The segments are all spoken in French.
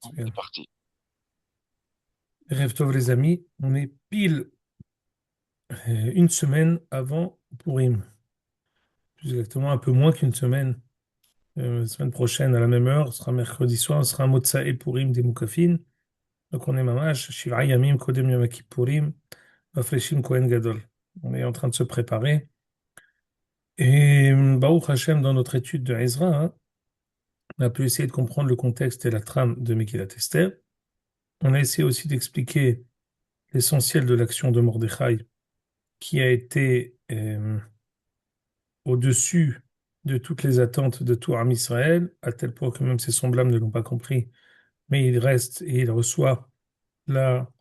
C'est C'est bien. parti. Rêve Tov, les amis, on est pile une semaine avant Purim. Plus exactement, un peu moins qu'une semaine. La semaine prochaine, à la même heure, ce sera mercredi soir, ce sera Motsae Purim des Moukafin. Donc on est mamash, Shiv'a Yamim Kodem Yom Kippourim, Mafreshim Kohen Gadol. On est en train de se préparer. Et Baruch Hashem, dans notre étude de Ezra, hein, on a pu essayer de comprendre le contexte et la trame de Megillat Esther. On a essayé aussi d'expliquer l'essentiel de l'action de Mordechai, qui a été au-dessus de toutes les attentes de tout Am Israël, à tel point que même ses semblables ne l'ont pas compris. Mais il reste et il reçoit la,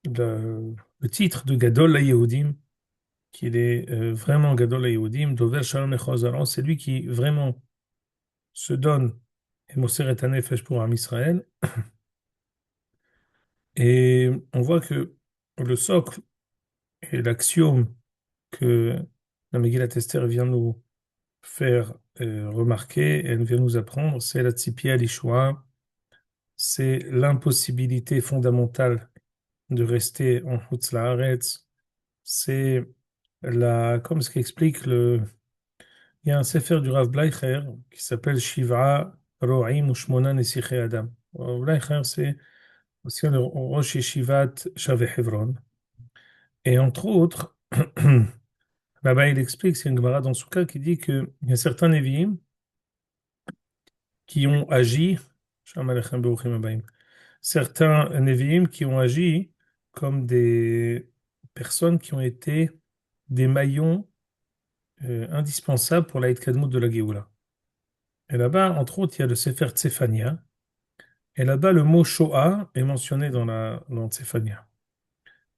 la- le titre de Gadol HaYehudim, qu'il est vraiment Gadol HaYehudim, Dover Shalom Lechazaron, c'est lui qui vraiment se donne et Moser et Hanefesh pour Am Israël. Et on voit que le socle et l'axiome que la Megillat Esther vient nous faire remarquer, elle vient nous apprendre, c'est la tzipia l'ishua, c'est l'impossibilité fondamentale de rester en Hutz La'aretz, c'est comme ce qu'explique il y a un sefer du Rav Bleicher qui s'appelle Shiv'a Ro'im Ushmona Nesichei Adam. Rav Bleicher, c'est aussi le Rosh Yeshivat Shavei Hebron. Et entre autres, là-bas il explique, c'est une Gemara dans Souka qui dit qu'il y a certains Nevi'im qui ont agi, Shalom Aleichem Beruchim Habayim, certains Nevi'im qui ont agi comme des personnes qui ont été des maillons indispensables pour la Kadmut de la Géoula. Et là-bas, entre autres, il y a le Sefer Tzefania. Et là-bas, le mot Shoah est mentionné dans Tzefania.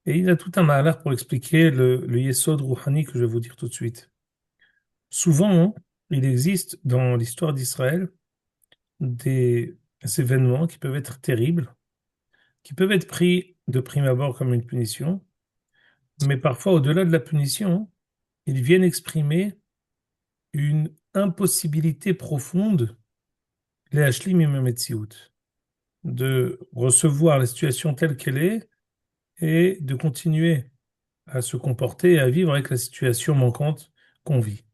Et il a tout un mahalach pour expliquer le Yesod Rouhani que je vais vous dire tout de suite. Souvent, il existe dans l'histoire d'Israël des événements qui peuvent être terribles, qui peuvent être pris de prime abord comme une punition, mais parfois, au-delà de la punition, ils viennent exprimer une impossibilité profonde, les hashlim imametsiout, de recevoir la situation telle qu'elle est et de continuer à se comporter et à vivre avec la situation manquante qu'on vit.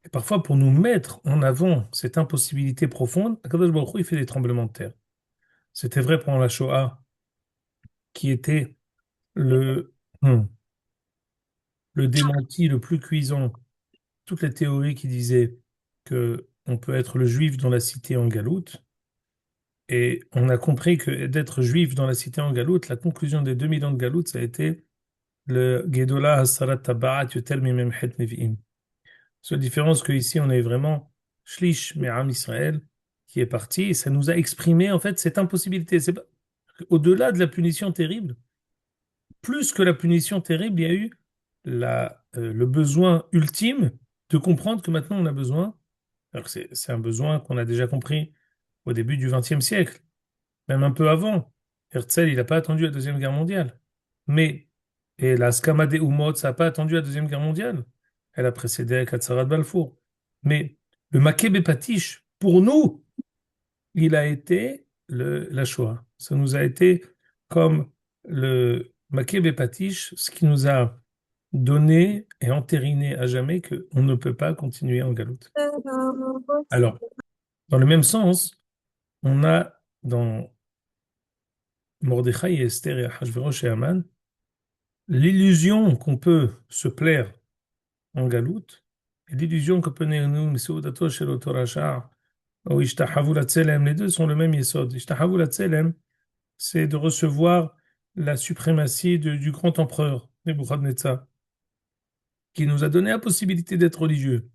Et parfois, pour nous mettre en avant cette impossibilité profonde, Akadosh Baruch Hu, il fait des tremblements de terre. C'était vrai pendant la Shoah, qui était le, hmm, le démenti le plus cuisant. Toutes les théories qui disaient que on peut être le juif dans la cité en galoute. Et on a compris que d'être juif dans la cité en galoute, la conclusion des 2000 ans de galoute, ça a été le Gedolah Hasarat Tabarat Yotel Mimem Het Nevi'im. Seule différence que ici on est vraiment Shlish Me'am Israël qui est parti et ça nous a exprimé en fait cette impossibilité. C'est pas... Au-delà de la punition terrible, plus que la punition terrible, il y a eu le besoin ultime de comprendre que maintenant on a besoin. Alors que c'est un besoin qu'on a déjà compris au début du XXe siècle, même un peu avant. Herzl, il n'a pas attendu la Deuxième Guerre mondiale. Mais, et la Skama des Umot, ça n'a pas attendu la Deuxième Guerre mondiale. Elle a précédé avec Hatzarat Balfour. Mais le Makébé Patish, pour nous, il a été la Shoah. Ça nous a été comme le Makébé Patish, ce qui nous a donné et entériné à jamais qu'on ne peut pas continuer en galoute. Alors, dans le même sens, on a dans Mordechai et Esther et Ahashverosh et Haman l'illusion qu'on peut se plaire en galoute et l'illusion que peut nous Mesoudato shel Oto Rasha ou Ishtahavu Latzelem, les deux sont le même yesod. Ishtahavu Latzelem, c'est de recevoir la suprématie du grand empereur, Nebuchadnezzar, qui nous a donné la possibilité d'être religieux.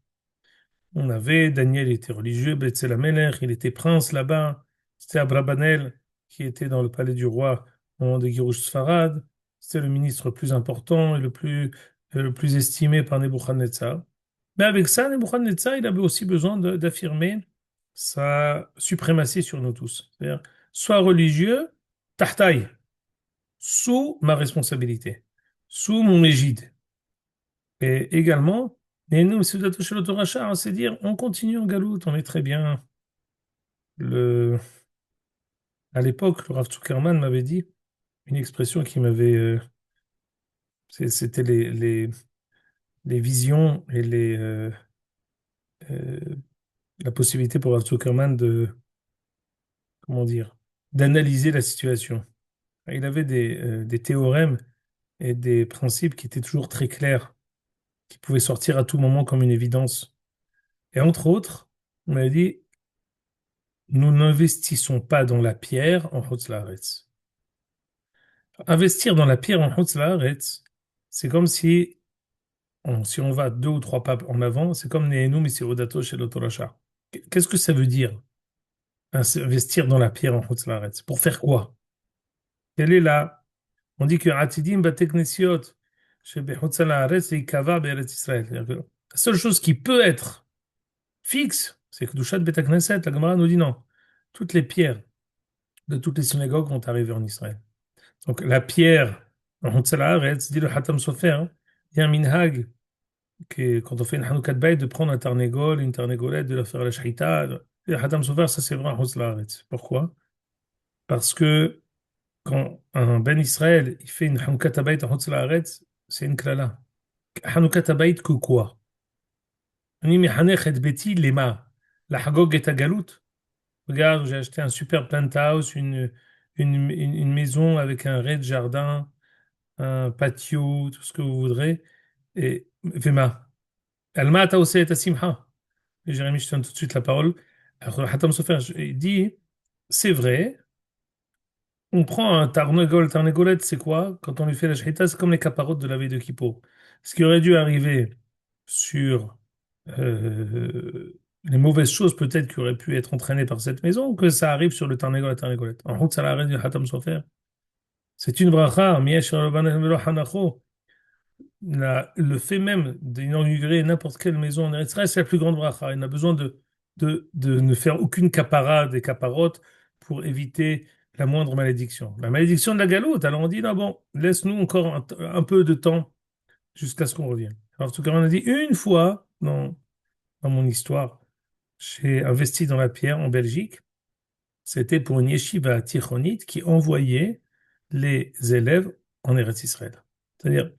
On avait, Daniel était religieux, Betzel Amelech, il était prince là-bas. C'était Abrabanel qui était dans le palais du roi au moment de Girouch Sfarad. C'était le ministre le plus important et le plus estimé par Nebuchadnezzar. Mais avec ça, Nebuchadnezzar, il avait aussi besoin d'affirmer sa suprématie sur nous tous. C'est-à-dire, sois religieux, tahtaï, sous ma responsabilité, sous mon égide. Et également, et nous, si vous attachez l'autoracha, c'est dire, on continue en galoute, on est très bien. Le, À l'époque, le Rav Zuckerman m'avait dit une expression qui m'avait, c'était les visions et euh, la possibilité pour Rav Zuckerman de, comment dire, d'analyser la situation. Il avait des théorèmes et des principes qui étaient toujours très clairs, qui pouvaient sortir à tout moment comme une évidence. Et entre autres, on m'avait dit, nous n'investissons pas dans la pierre en Hotz Laaretz. Investir dans la pierre en Hotz Laaretz, c'est comme si on va deux ou trois pas en avant, c'est comme Nehenu Misirodato chez l'Autoracha. Qu'est-ce que ça veut dire, investir dans la pierre en Hotz Laaretz? Pour faire quoi? Quelle est la... On dit que Atidim Bateknesiot, chez Hotz Laaretz, et Kava Be'eretz Israël. C'est-à-dire que la seule chose qui peut être fixe, c'est que Dushat Bet Knesset, la Gemara nous dit non. Toutes les pierres de toutes les synagogues vont arriver en Israël. Donc la pierre, en Hotz Laaretz, dit le Hatam Sofer, hein, il y a un minhag quand on fait une Hanoukat Bayt, de prendre un tarnégol, une tarnégolette, de la faire à la shahita. Le Hatam Sofer, ça c'est vrai en Hotz Laaretz. Pourquoi? Parce que quand un Ben Israël il fait une Hanoukat Bayt en Hotz Laaretz, c'est une klala. Hanoukat Bayt que quoi? On dit, Mehanech et Beti lema. La Hagog et Galout. Regarde, j'ai acheté un super penthouse, une maison avec un rez de jardin, un patio, tout ce que vous voudrez. Et Vema. Alma ta aussi et simha. Et Jérémie, je te donne tout de suite la parole. Alors, Hatam Sofer, il dit, c'est vrai, on prend un tarnegolette, c'est quoi? Quand on lui fait la shahita, c'est comme les caparottes de la veille de Kippo. Ce qui aurait dû arriver sur les mauvaises choses peut-être qui auraient pu être entraînées par cette maison, que ça arrive sur le Tarnegol à Tarnegolette. En route, ça l'arrête du Hatam Sofer. C'est une bracha, Miesh Rabbanan Velo Hanacho. Le fait même d'inaugurer n'importe quelle maison en Eretz Israël, c'est la plus grande bracha. Il n'a besoin de ne faire aucune capara des caparotes pour éviter la moindre malédiction. La malédiction de la galoute, alors on dit, non, bon, laisse-nous encore un peu de temps jusqu'à ce qu'on revienne. Alors, en tout cas, on a dit une fois dans mon histoire, j'ai investi dans la pierre en Belgique. C'était pour une yeshiva tichonite qui envoyait les élèves en Eretz Israël. C'est-à-dire,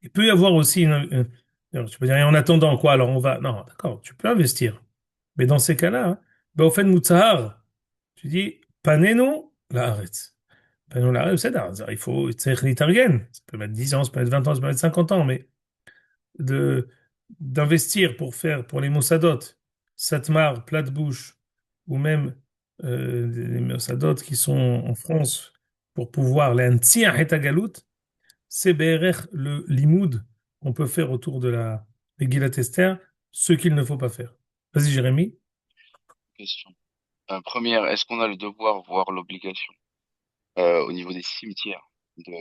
il peut y avoir aussi alors, tu peux dire, et en attendant quoi, alors on va. Non, d'accord, tu peux investir. Mais dans ces cas-là, hein, ben, au fait, Moutzahar, tu dis, panenu la haaretz. Panenu la haaretz, c'est-à-dire, il faut, tzarich litargen. Ça peut mettre 10 ans, ça peut mettre 20 ans, ça peut mettre 50 ans, mais de d'investir pour faire pour les Mossadot, Satmar, Platte-Bouche, ou même les Mossadot qui sont en France pour pouvoir les Antsiach et Galout, c'est BRR le limoud qu'on peut faire autour de la Megillat Esther, ce qu'il ne faut pas faire. Vas-y, Jérémy. Question. Première, est-ce qu'on a le devoir, voire l'obligation, au niveau des cimetières, de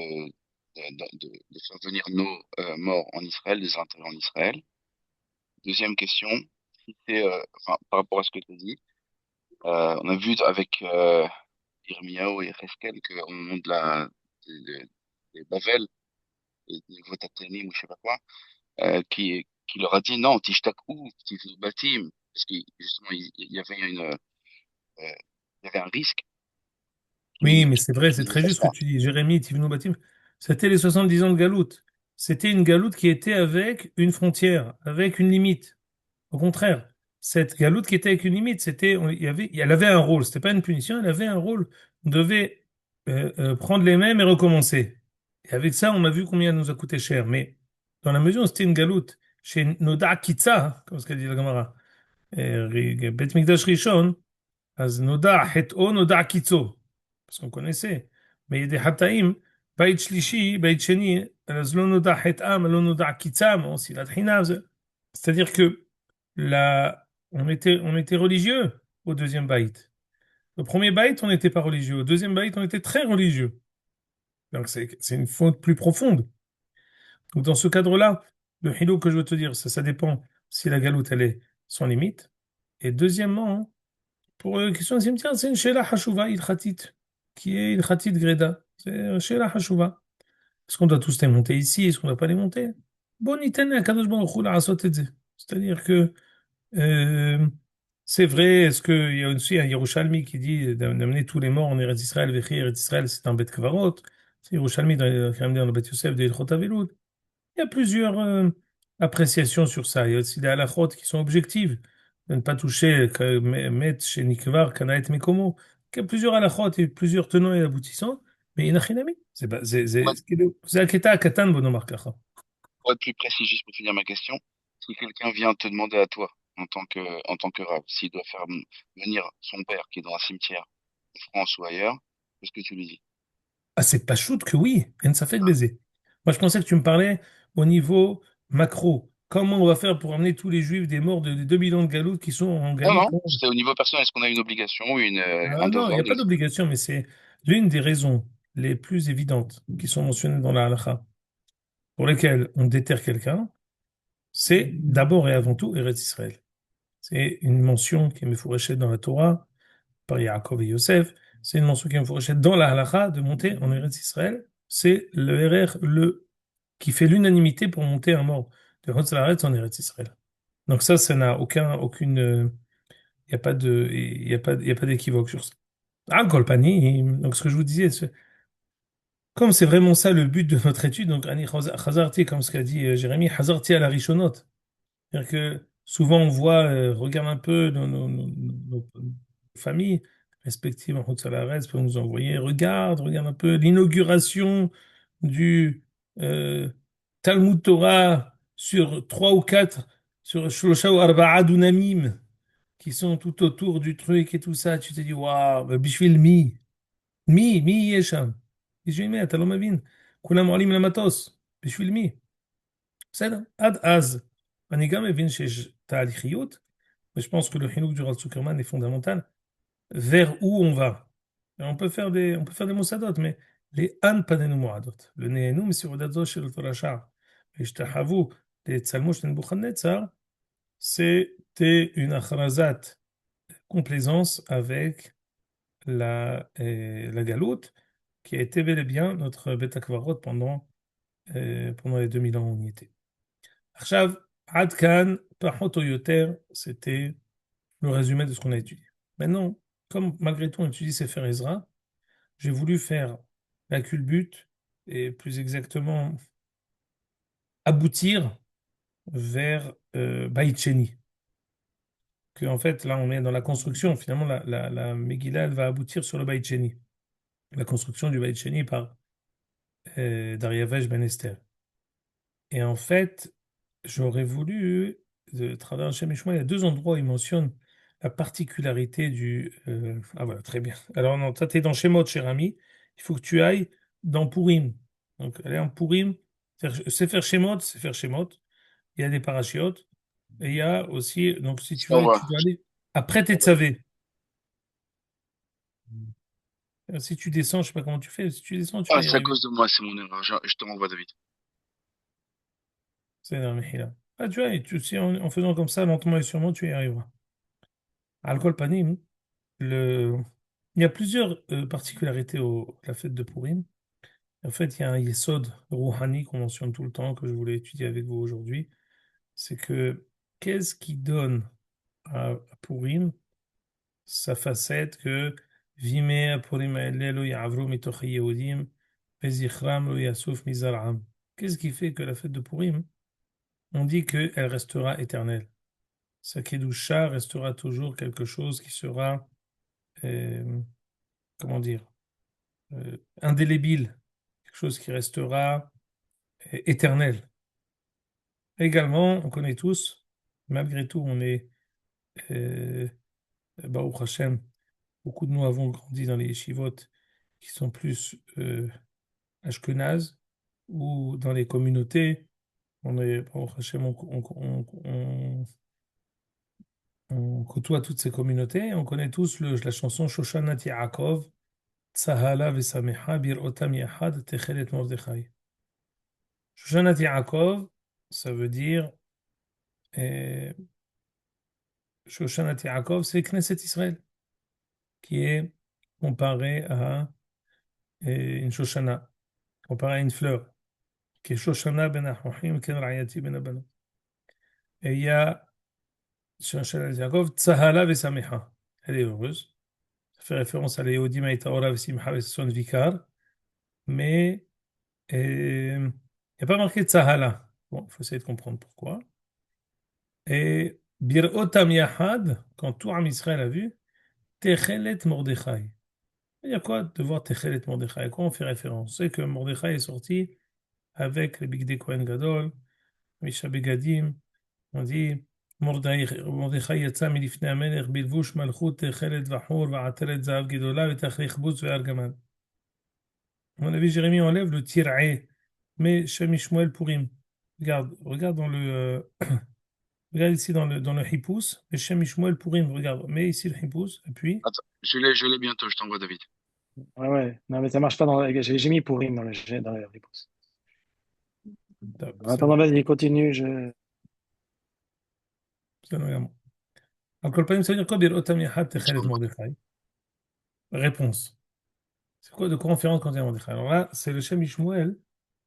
faire venir nos morts en Israël, des enterrer en Israël? Deuxième question, si c'est, enfin, par rapport à ce que tu as dit, on a vu avec Irmiyahu et Cheskel qu'au moment des Bavel, et niveau Tatanim ou je sais pas quoi, qui leur a dit non, Tishtakou, Batim, parce que justement il y avait un risque Oui, mais c'est vrai, qui c'est ne le très fasse juste ce pas. que tu dis. Jérémy, Tivnou Batim, c'était les 70 ans de Galoute. C'était une Galoute qui était avec une frontière, avec une limite. Au contraire, cette galoute qui était avec une limite, elle avait un rôle. C'était pas une punition, elle avait un rôle. On devait prendre les mêmes et recommencer. Et avec ça, on a vu combien elle nous a coûté cher. Mais dans la mesure où c'était une galoute, chez Noda Kitsa, hein, comme ce qu'a dit la Gemara, Bet Mikdash Rishon, אז נודע חטאו נודע קיצו, parce qu'on connaissait. Mais il y a des חטאים, בית שלישי, בית שני, אז לא נודע חטאם, לא נודע קיצם, on s'y la c'est-à-dire que on était religieux au deuxième baït. Au premier baït, on n'était pas religieux. Au deuxième baït, on était très religieux. Donc c'est une faute plus profonde. Donc dans ce cadre-là, le hilo que je veux te dire, ça dépend si la galoute, elle est sans limite. Et deuxièmement, hein, pour la question de cimetière, c'est une Sheila Hashuva ilchatit, qui est ilchatit Greda. C'est une Sheila Hashuva. Est-ce qu'on doit tous les monter ici? Est-ce qu'on ne doit pas les monter? Bon, iten akadosh baruch hu la'asot et ze. C'est-à-dire que C'est vrai, est-ce qu'il y a aussi un Yerushalmi qui dit d'amener tous les morts en Eretz Israël, Vechi Eretz Israël, c'est un Bet Kvarot. C'est Yerushalmi dans le Bet Yosef de Ilchot Avelud. Il y a plusieurs appréciations sur ça. Il y a aussi des halakhot qui sont objectives. De ne pas toucher Met chez Nikvar, Kanaet Mekomo. Il y a plusieurs halakhot et plusieurs tenants et aboutissants. Mais inachinami. C'est Aketa Akatan Bonomar Kacha. Pour être plus précis, juste pour finir ma question, si quelqu'un vient te demander à toi, en tant que rab, s'il doit faire venir son père qui est dans un cimetière en France ou ailleurs, qu'est-ce que tu lui dis? Ah, c'est pas shoot que oui, et ça fait que baiser. Moi, je pensais que tu me parlais au niveau macro. Comment on va faire pour amener tous les juifs des morts des 2 millions de galoutes qui sont en Non, galoute? non, c'était au niveau personnel. Est-ce qu'on a une obligation ou un Ah non, il n'y devoir a pas d'obligation, mais c'est l'une des raisons les plus évidentes qui sont mentionnées dans la halakha pour lesquelles on déterre quelqu'un, c'est d'abord et avant tout Eretz Israël. C'est une mention qui est mefourechée dans la Torah par Yaakov et Yosef. C'est une mention qui est mefourechée dans la halakha de monter en Eretz Israël. C'est le RR, qui fait l'unanimité pour monter un mort de Hotz Laaretz en Eretz Israël. Donc ça n'a aucune, il n'y a pas de, il y a pas d'équivoque sur ça. Ah, Kolpani, donc ce que je vous disais, comme c'est vraiment ça le but de notre étude, donc Ani Khazarti, comme ce qu'a dit Jérémy, Khazarti à la Rishonot. C'est-à-dire que souvent on voit, regarde un peu nos familles respectives en Haute-Salares pour nous envoyer, regarde un peu l'inauguration du Talmud Torah sur trois ou quatre, sur Shlosha ou Arba'a Dunamim, qui sont tout autour du truc et tout ça. Tu te dis, waouh, Bishvil מי יהיה שם? בשביל מי? אתה לא מבין. כולם עולים למטוס. בשביל מי? בסדר. עד אז, אני גם מבין שיש תהליכיות, mais je pense que le chinook du Rav Zuckerman est fondamental. Vers où on va? Et on peut faire des moussadot, mais les an panenu moadot. Le neenu, mais sur le shel Torah. Et je t'avoue, les tzalmouch de Nebuchadnezzar, c'était une achrazat complaisance avec la galoute, qui a été bel et bien notre bêta kvarot pendant les 2000 ans où on y était. Achav, Ad Kan, Pachot o Yoter, c'était le résumé de ce qu'on a étudié. Maintenant, comme malgré tout on étudie Sefer Ezra, j'ai voulu faire la culbute et plus exactement aboutir vers Beit Sheni. Que en fait, là, on est dans la construction. Finalement, la Megillah, elle va aboutir sur le Beit Sheni. La construction du Beit Sheni par Dariavesh Ben Esther. Et en fait, j'aurais voulu, de travers Hachem Ishmael, il y a deux endroits où il mentionne la particularité du. Ah voilà, très bien. Alors, non, toi, tu es dans Shemot, cher ami. Il faut que tu ailles dans Purim. Donc, aller en Purim, c'est faire Shemot, c'est faire Shemot. Il y a des parachiotes. Et il y a aussi, donc, si tu On veux, va. tu dois aller après On va. Tetzavé. Si tu descends, je sais pas comment tu fais, si tu descends, tu Ah, vas y c'est à arriver. cause de moi, c'est mon erreur. Je te renvoie, David. C'est dans le Mehila. Ah, tu vois, si en faisant comme ça, lentement et sûrement, tu y arriveras. Alcool Panim, il y a plusieurs particularités à la fête de Purim. En fait, il y a un yesod rouhani qu'on mentionne tout le temps, que je voulais étudier avec vous aujourd'hui. C'est que qu'est-ce qui donne à Purim sa facette que Vime Purim ha'eleh lo ya'avru mitoch Yehudim vezichram lo yasuf mizar'am. Qu'est-ce qui fait que la fête de Purim, on dit qu'elle restera éternelle? Sa kedusha restera toujours quelque chose qui sera, euh, comment dire, indélébile, quelque chose qui restera éternel. Également, on connaît tous, malgré tout, on est, euh, Baruch Hashem, beaucoup de nous avons grandi dans les yeshivot qui sont plus ashkenazes ou dans les communautés. On est, Baruch Hashem, on côtoie toutes ces communautés. On connaît tous la chanson Shoshanat Yaakov, Tsahala v'Samecha bir otam yachad techelet Mordechai. Shoshanat Yaakov, ça veut dire euh, Shoshanat Yaakov, c'est Knesset Israël, qui est comparé à une Shoshana, comparé à une fleur, qui est Shoshana ben Achochim, ken Rayati ben Abanot. Et il y a Shana Yaakov, Tsahala Vesamecha. Elle est heureuse. Ça fait référence à l'Eodim Aïtaora Vesimcha Veson Vikar. Mais il n'y a pas marqué Tsahala. Bon, il faut essayer de comprendre pourquoi. Et Bir'otam Yahad, quand tout Am Israël a vu, Techelet Mordechai. Il y a quoi de voir Techelet Mordechai? À quoi on fait référence? C'est que Mordechai est sorti avec le Bigdei Kohen Gadol, Misha Begadim. On dit מרדכי יצא מלפני המלך בלבוש מלכות תכלת וחור ועטרת זהב גדולה ותכריך בוץ וארגמן. À mon avis, Jérémie enlève le tiré, mais Shem Shmuel Purim. Regarde regarde ici dans le Hippous, mais Shem Shmuel Purim, regarde, mets ici le Hippous, et puis, Attends, je l'ai bientôt, je t'envoie David. Ouais, ouais. Non, mais ça marche pas dans j'ai mis pourri dans les réponses. top, En attendant, vas-y, continue. c'est vraiment. Donc, le panim, ça veut dire quoi? Dire Otam Yahad Je Techelet t'envoie. Mordechai. Réponse. C'est quoi de quoi on fait référence quand il y a Mordechai? Alors là, c'est le Shem Shmuel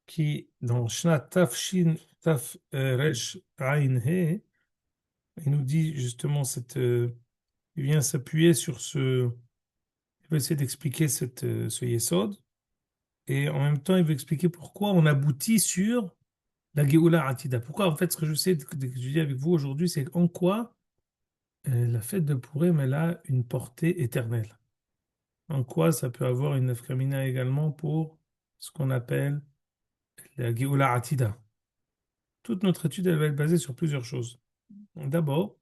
qui, dans Shna Taf Shin Taf Resh Ain He, il nous dit justement il vient s'appuyer sur il va essayer d'expliquer ce Yesod, et en même temps, il veut expliquer pourquoi on aboutit sur la Géoula Atida. Pourquoi, en fait, ce que je sais, que je dis avec vous aujourd'hui, c'est en quoi la fête de Purim, elle a une portée éternelle. En quoi ça peut avoir une nafkamina également pour ce qu'on appelle la Géoula Atida. Toute notre étude, elle va être basée sur plusieurs choses. D'abord,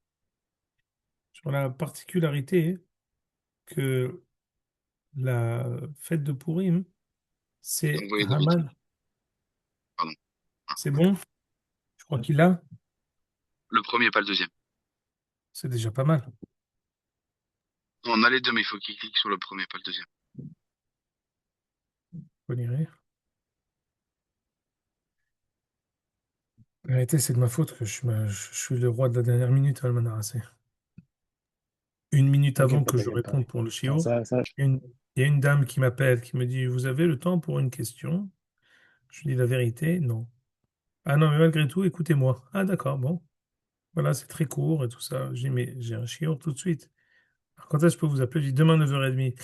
sur la particularité que la fête de Purim, Je t'ai c'est envoyé David. Haman. Pardon. Ah, C'est bon? Je crois qu'il l'a. le premier, pas le deuxième. C'est déjà pas mal. Non, on a les deux, mais il faut qu'il clique sur le premier, pas le deuxième. On dirait. La vérité, c'est de ma faute que je suis le roi de la dernière minute à Almanarase. Une minute avant T'inquiète pas, que je t'inquiète pas. réponde pour le Non, chiot, ça, une- il y a une dame qui m'appelle, qui me dit, vous avez le temps pour une question? Je lui dis la vérité, non. Ah non, mais malgré tout, écoutez-moi. Ah d'accord, bon. Voilà, c'est très court et tout ça. Je dis, mais j'ai un chiot tout de suite. Alors, quand est-ce que je peux vous appeler? Je dis, demain 9h30.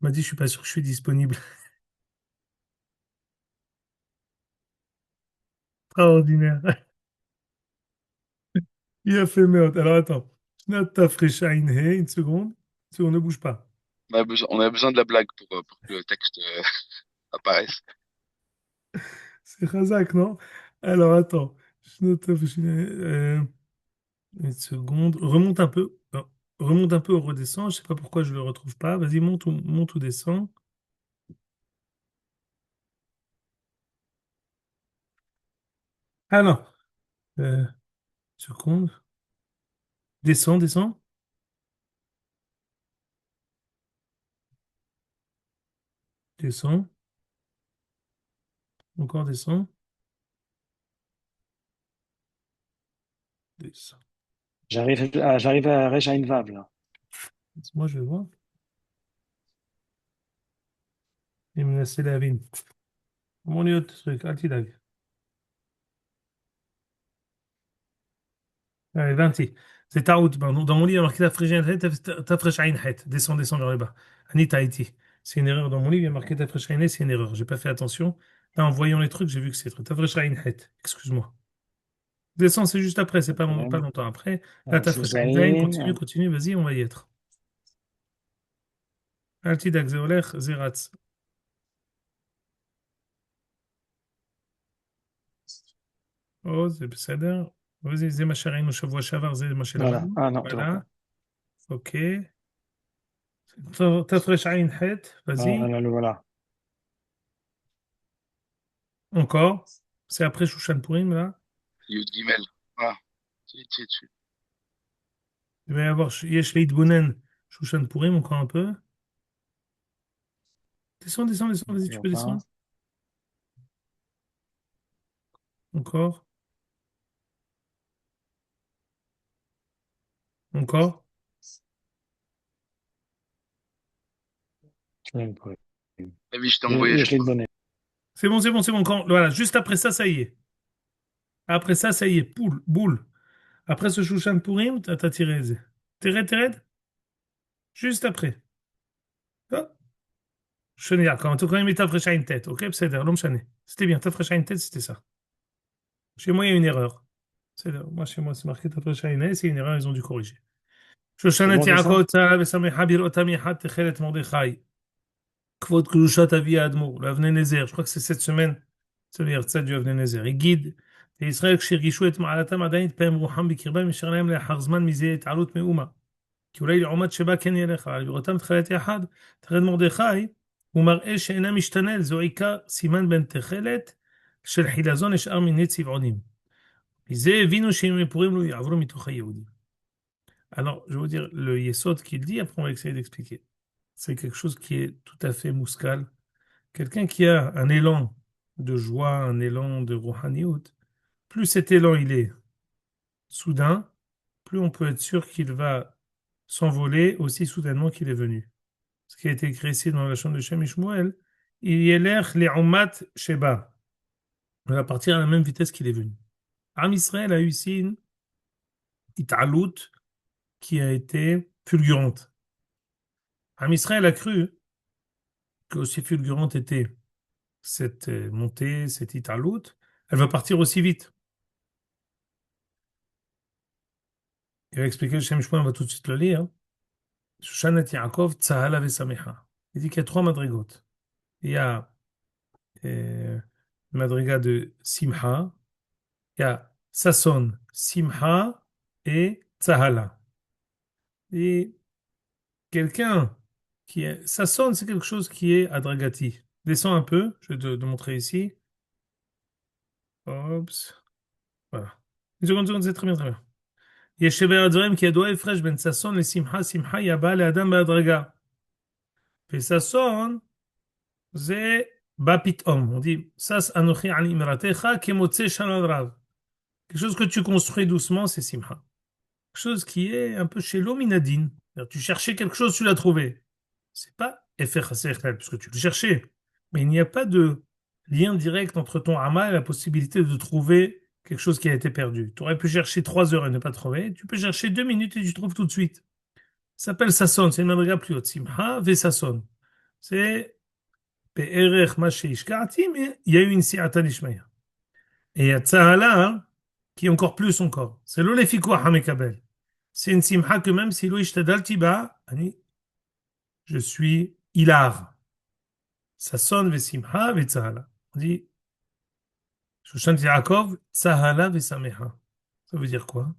Il m'a dit, je suis pas sûr que je suis disponible. Extraordinaire. Il a fait merde. Alors attends. Nata Freshain, une seconde. Une seconde, ne bouge pas. On a besoin de la blague pour que le texte apparaisse. C'est Razak, non? Alors attends. Nata Freshain, une seconde. Remonte un peu. Non. Remonte un peu ou redescend. Je sais pas pourquoi je le retrouve pas. Vas-y, monte ou descend. Ah non. Euh, seconde. Descend, descend. Descend. Encore descend. Descend. j'arrive à Resh Vav, là. Moi, je vais voir. Il me laisse la vigne. Mon autre truc. Altidag. Allez, 20. C'est ta route. Pardon. Dans mon livre, il y a marqué Tafresh Ain Het. Descends, descends vers le bas. Anita Haïti. C'est une erreur dans mon livre, il y a marqué Tafresh Ain Het, c'est une erreur. J'ai pas fait attention. Là, en voyant les trucs, j'ai vu que c'est Tafresh Ain Het. Excuse-moi. Descends, c'est juste après, c'est pas Ok. longtemps après. Là, Tafresh Ain Zain, Juzaïn, continue, continue, vas-y, on va y être. Altidag Zeolech, Zeratz. Oh, c'est בסדר. Vas-y, זה מה שראינו שבוע שעבר, זה מה voilà. שלמדנו. Ah non, toujours Voilà. pas. Ok. Tafresh Ain Het, Ah, vas-y. là, le voilà. Encore. C'est après Shushan Purim, là. Yud Gimel. Ah, c'est dessus. Il va y avoir Yesh Bonen, Shushan Purim, encore un peu. Descends, descends, descends, vas-y, tu Toujours peux pas. descendre. Encore. Encore. Je l'ai pas. David, je t'ai envoyé, je Je l'ai crois. donné. C'est bon, c'est bon, c'est bon. Voilà, juste après ça, ça y est. Après ça, ça y est. Poule, boule. Après ce Shushan Purim, t'as tiré Z. Tered, juste après. Ah, Shenia, quand tout quand même, t'as fraîché une tête. Ok, c'est l'homme chané. C'était bien, t'as fraîché une tête, c'était ça. Chez moi, il y a une erreur. Moi, chez moi, c'est marqué t'as fraîché une tête, c'est une erreur, ils ont dû corriger. C'est שושנת bon comme יעקב ça? צהלה ושמחה בראותה מחד תכלת מרדכי. כבוד קדושת אבי האדמו"ר, לאבני נזר. Je crois que c'est cette semaine, c'est להרצה du אבני נזר. הגיד, לישראל כשהרגישו את מעלתם עדיין התפעם רוחם בקרבם, ישר להם לאחר זמן מזה התעלות מאומה. כי אולי לעומת שבה כן ילך, אבל בראותם תכלת יחד, תכלת מרדכי, הוא מראה שאינה משתנה, זו עיקר סימן בין תכלת של חילזון נשאר מיני צבעונים. מזה הבינו שאם פורים לא יעברו מתוך היהודים. Alors, je vais vous dire, le yesod qu'il dit, après on va essayer d'expliquer. C'est quelque chose qui est tout à fait mouskal. Quelqu'un qui a un élan de joie, un élan de rouhaniout, plus cet élan il est soudain, plus on peut être sûr qu'il va s'envoler aussi soudainement qu'il est venu. Ce qui a été écrit ici dans la chambre de Shem Ishmuel, il y l'air les Sheba. Il va partir à la même vitesse qu'il est venu. Am Israël a eu ici une italout qui a été fulgurante. Am Israël a cru que aussi fulgurante était cette montée, cette italoute, elle va partir aussi vite. Il va expliquer le Shem Shmuel, on va tout de suite le lire. Shushanet Yaakov Tzahala Vesamecha. Il dit qu'il y a trois madrigotes. Il y a le madriga de Simha, il y a Sasson, Simha et Tzahala. Et quelqu'un qui est. Sasson, c'est quelque chose qui est adragati. Descends un peu, je vais te montrer ici. Oups. Voilà. Une seconde, c'est très bien, très bien. יש שבדברים כידוע הפרש בין ששון לשמחה, שמחה היא הבאה לאדם בהדרגה. וששון זה בא פתאום. On dit, שש אנוכי על אמרתך כמוצא שלל רב. Quelque chose que tu construis doucement, c'est simha. Quelque chose qui est un peu chez l'ominadine. Tu cherchais quelque chose, tu l'as trouvé. C'est pas efer hasechel, puisque tu le cherchais. Mais il n'y a pas de lien direct entre ton amal et la possibilité de trouver quelque chose qui a été perdu. Tu aurais pu chercher 3 heures et ne pas trouver. Tu peux chercher 2 minutes et tu trouves tout de suite. Ça s'appelle Sasson, c'est une madriga plus haute. Simha ve Sasson. C'est Pe'erech ma sheishka'ati, mais il y a eu une si'ata nishmaya. Et il y a Tzahala, hein, qui est encore plus encore. C'est l'olefikwa hamekabel. C'est une simha que même si lo ishtadalti ba, je suis hilar. Sasson ve simha ve Tzahala. On dit, Shoshan Yaakov, Tzahala ve sameha. Ça veut dire quoi?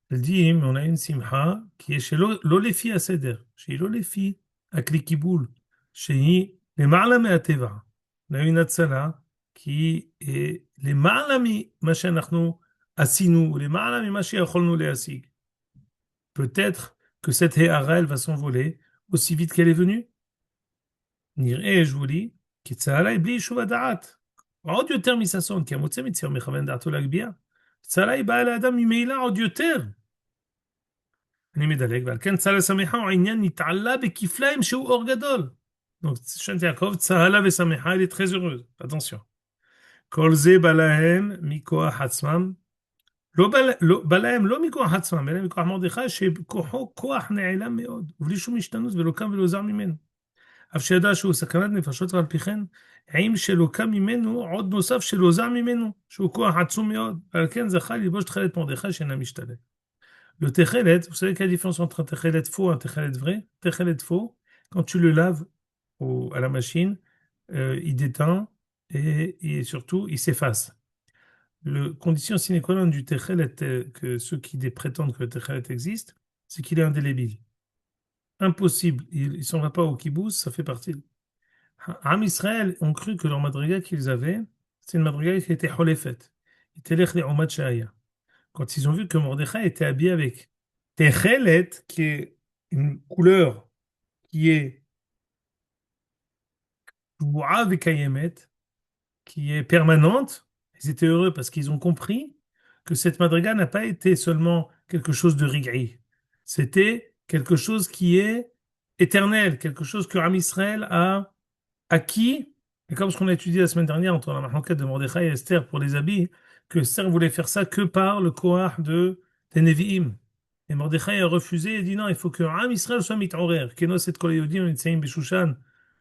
Elle dit, mais on a une simha qui est chez l'olefi à seder, chez l'olefi à klikiboul, chez les ma'alami à teva. On a une atzala qui est les ma'alami machenachnu asinu, les ma'alami machenacholnu les asig. Peut-être que cette héara, elle va s'envoler aussi vite qu'elle est venue. Nir'e, je vous dis, qui tzala ibli shuva da'at. עוד יותר מששון, כי המוצא מציון מכוון דעתו להגביה. צהלה היא באה לאדם ממילא עוד יותר. אני מדלג, ועל כן צהלה ושמחה הוא עניין נתעלה בכפליים שהוא אור גדול. Donc, Shant Yaakov, צהלה ושמחה, elle est très heureuse. Attention. כל זה בא להם מכוח עצמם, בא להם לא מכוח עצמם, אלא מכוח מרדכי, שכוחו כוח נעלם מאוד, ובלי שום השתנות ולא קם ולא זר ממנו. אף שידע שהוא סכנת נפשות, ועל פי כן, עם שלא קם ממנו, עוד נוסף שלא זר ממנו, שהוא כוח עצום מאוד, ועל כן זכה ללבוש תכלת מרדכי שאינה משתלם. Le techelet, vous savez quelle est la différence entre un techelet faux et un techelet vrai? Techelet faux, quand tu le laves à la machine, il déteint et surtout il s'efface. Le condition sine qua non du techelet, que ceux qui prétendent que le techelet existe, c'est qu'il est indélébile. Impossible, il ne s'en va pas au kibbutz, ça fait partie. Am Israël ont cru que leur madriga qu'ils avaient, c'est une madriga qui était holefet. Il était l'ech le'omat shaya. Quand ils ont vu que Mordechai était habillé avec Techelet, qui est une couleur qui est Shvu'a vekayemet, qui est permanente, ils étaient heureux parce qu'ils ont compris que cette madriga n'a pas été seulement quelque chose de rig'i. C'était quelque chose qui est éternel, quelque chose que Ram Israël a acquis. Et comme ce qu'on a étudié la semaine dernière entre la Mahloket de Mordechai et Esther pour les habits, que Esther voulait faire ça que par le koach des Nevi'im. Et Mordechai a refusé et dit non, il faut que Am Israël soit mit'orer. Kenos et kol Yehudim nitzaim b'Shushan.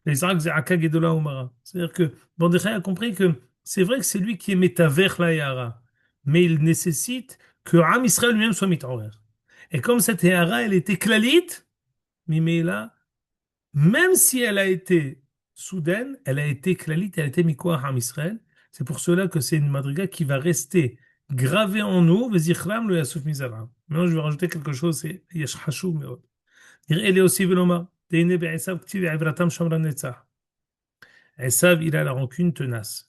L'Israël ze'aka gedola umara. C'est-à-dire que Mordechai a compris que c'est vrai que c'est lui qui est métavers la Yahara, mais il nécessite que Am Israël lui-même soit mit'orer. Et comme cette Yahara, elle était klalite, Mimela, même si elle a été soudaine, elle a été klalite, elle a été mikoach Am Israël. C'est pour cela que c'est une madriga qui va rester gravée en nous, vezichram le yasuf mizara. Maintenant, je vais rajouter quelque chose, c'est yesh hashuv meod. Il est aussi veloma. Teine be'esav ktiv evratam shamran netzach. Esav, il a la rancune tenace.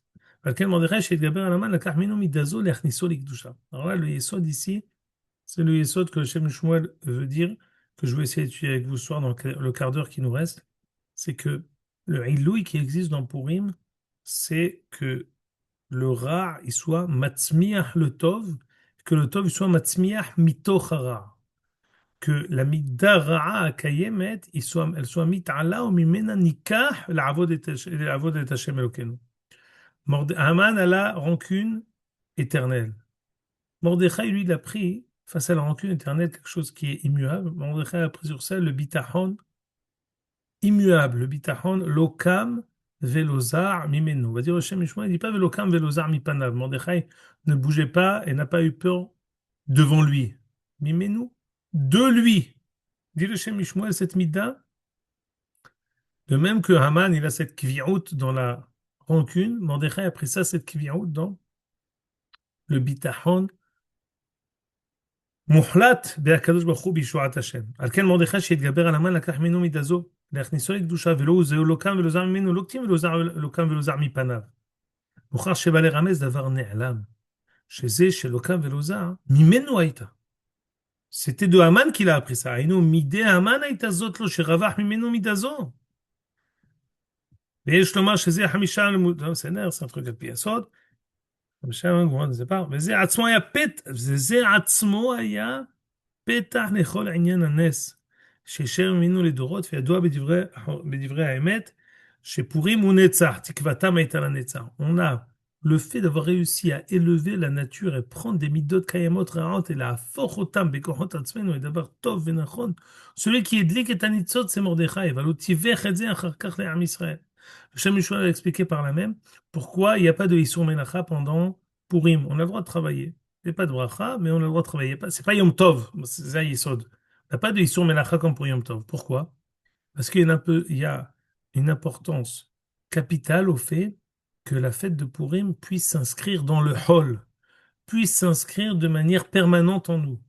ועל מרדכי שהתגבר על המן לקח ממנו מדזו להכניסו לקדושה. Alors là, le yesod ici, c'est le yesod que le Shem Shmuel veut dire, que je vais essayer d'étudier avec vous ce soir dans le quart d'heure qui nous reste, c'est que le iloui qui existe dans Purim, c'est que le ra, il soit matzmiach le tov, que le tov il soit matzmiach mitoch hara. Que la midda ra'a kayemet, elle soit mit'ala ou mimena nikah l'avod et Hashem Elokeinu. Haman a la rancune éternelle. Mordechai, lui, il a pris, face à la rancune éternelle, quelque chose qui est immuable. Mordechai a pris sur ça le bitachon immuable. Le bitachon, lokam velozar mimenu. On va dire, le Shem Mishmoa, il dit pas velokam velozar mipanav. Mordechai ne bougeait pas et n'a pas eu peur devant lui. Mimenu, de lui. Dit le Shem Mishmoa, cette midda, de même que Haman, il a cette kvi'out dans la rancune, Mordechai a pris ça, cette kvi'out dans le bitachon מוחלט בהקדוש ברוך הוא בישועת השם. על כן מרדכי שהתגבר על המן לקח ממנו מידה זו להכניסו לקדושה ולא זהו לא קם ולא זר ממנו לא קטים ולא קם ולא זר מפניו. מוכרח שבא לרמז דבר נעלם, שזה שלא קם ולא זר ממנו הייתה. C'était de Haman qu'il a appris ça. היינו מידי המן הייתה זאת לו שרווח ממנו מידה זו. ויש לומר שזה החמישה לימוד, בסדר, זה un truc על פי הסוד. חמישה לימוד, זה פעם. וזה עצמו היה זה עצמו היה פתח לכל עניין הנס, שישר ממנו לדורות, וידוע בדברי האמת, שפורים הוא נצח, תקוותם הייתה לנצח. On a le fait d'avoir réussi à élever la nature et prendre des midot kayamot ra'ot et להפוך אותם בכוחות עצמנו, est דבר טוב ונכון. Celui qui הדליק את הניצוץ c'est Mordechai, אבל הוא טיווח את זה אחר כך לעם ישראל. Le Shem Mishua a expliqué par là même pourquoi il n'y a pas de Issour Melacha pendant Purim. On a le droit de travailler. Il n'y a pas de bracha, mais on a le droit de travailler. C'est pas Yom Tov, c'est ça Yesod. On n'a pas de Issour Melacha comme pour Yom Tov. Pourquoi? Parce il y a une importance capitale au fait que la fête de Purim puisse s'inscrire dans le hall, puisse s'inscrire de manière permanente en nous.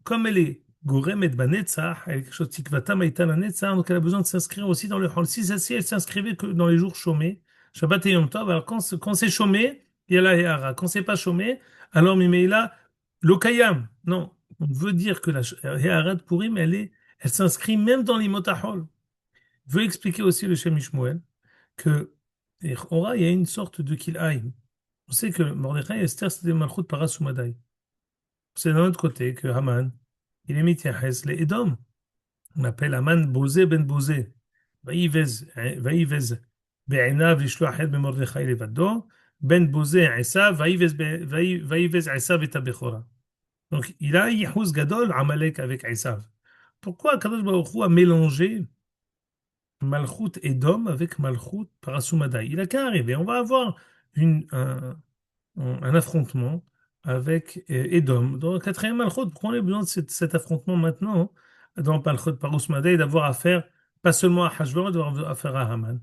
Comme elle est Gorem et Banetzah, elle est quelque chose Tikvatam et Netzah, donc elle a besoin de s'inscrire aussi dans le hall. Si elle s'inscrivait que dans les jours chômés, Shabbat et Yom Tov, alors quand c'est chômé, il y a la Héara. Quand c'est pas chômé, alors Mimeila, Lokayam. Non, on veut dire que la Héara de Purim, elle s'inscrit même dans les Motahol. Il veut expliquer aussi le Shem Mishmuel que il y a une sorte de Kil'aïm. On sait que Mordechai et Esther, c'était Malchut Parasumadai. C'est d'un autre côté que Haman, il est Mityahes les Edom. On appelle Haman Bosé ben Bosé. Vaïvez Be'enav l'ishloach et Mordechai levado. Ben Bosé Esav, Vaïvez Esav et Tabechora. Donc il a Yahuz Gadol Amalek avec Esav. Pourquoi Kadosh Baruch Hu a mélangé Malchut Edom avec Malchut Parasumadai? Il a qu'à arriver. On va avoir un affrontement avec Edom. Dans le quatrième Malchut, pourquoi on a besoin de cet affrontement maintenant dans Malchut Parasumadai, d'avoir affaire pas seulement à Hashverosh, d'avoir affaire à Haman?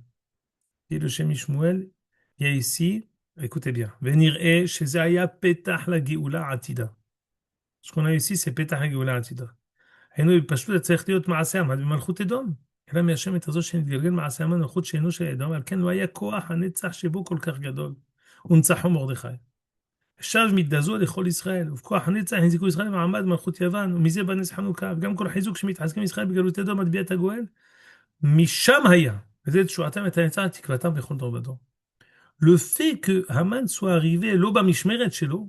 Et le Shem Mishmuel, il y a ici, écoutez bien, Venir e Shezaya Petach la Geoula Atida. Ce qu'on a ici, c'est Petach la Geoula Atida. היינו פשוט צריך להיות מעשה המן במלכות אדום. אלא מהשם את הזו שנתגלגל מעשה המן במלכות שאינו של אדום, על כן לא היה כוח הנצח שבו כל כך גדול. ונצחו מרדכי. שב מתדזו לכל ישראל, ובכוח הנצח החזיקו ישראל במעמד מלכות יוון, ומזה בא נס חנוכה, וגם כל החיזוק שמתחזקים ישראל בגלות אדום עד ביאת הגואל, משם היה, וזה תשועתם את הנצח תקוותם בכל דור ודור. Le fait que Haman soit arrivé לא במשמרת שלו,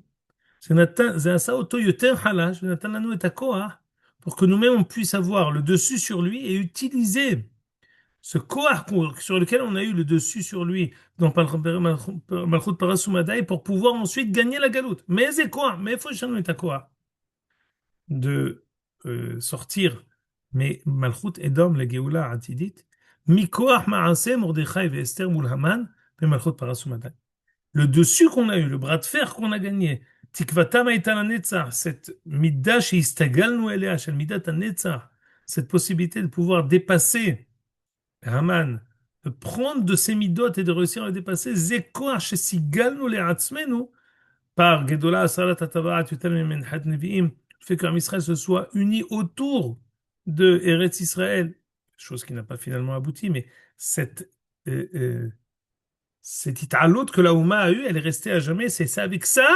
זה עשה אותו יותר חלש, ונתן לנו את הכוח, pour que nous-mêmes on puisse avoir le dessus sur lui et utiliser ce koach sur lequel on a eu le dessus sur lui dans Malchut Parasumadaï pour pouvoir ensuite gagner la galoute. Mais c'est quoi? Mais il faut jamais à de sortir. Mais Malchut Edom, la Géoula Atidit, Mikoach Maaseh Mordechai et Esther Moulhaman, mais Malchut Parasumadaï. Le dessus qu'on a eu, le bras de fer qu'on a gagné, Tikvatam Aïtala Netzach, cette middah sheistagalnu elea, shel middat Netzach, cette possibilité de pouvoir dépasser Haman, de prendre de ces midot et de réussir à les dépasser, Zekoach shesigalnu le'atzmenu, par Gedola Asarat Atabarat Yutal Memenhat Nevi'im, fait qu'un Israël se soit uni autour de Eretz Israël, chose qui n'a pas finalement abouti, mais cette cette italout que la Ouma a eue, elle est restée à jamais. C'est ça, avec ça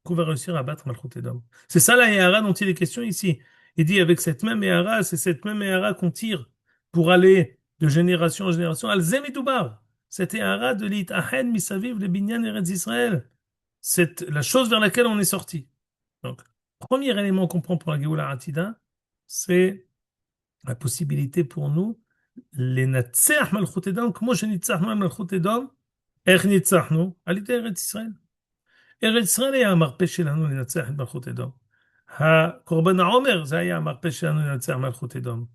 qu'on va réussir à battre Malchut Edom. C'est ça la Ehara dont il est question ici. Il dit avec cette même Ehara, c'est cette même Ehara qu'on tire pour aller de génération en génération. Al-Zem et Doubar. Cette Ehara de l'Itahen Misaviv le Binyan Eretz Israël. C'est la chose vers laquelle on est sorti. Donc, premier élément qu'on prend pour la Géoula Atida, c'est la possibilité pour nous, les Natseach Malchut Edom, כמו שניצחנו על מלכות אדום, איך ניצחנו? על ידי ארץ ישראל. ארץ ישראל היה המרפא שלנו לנצח את מלכות אדום. הקורבן העומר זה היה המרפא שלנו לנצח מלכות אדום.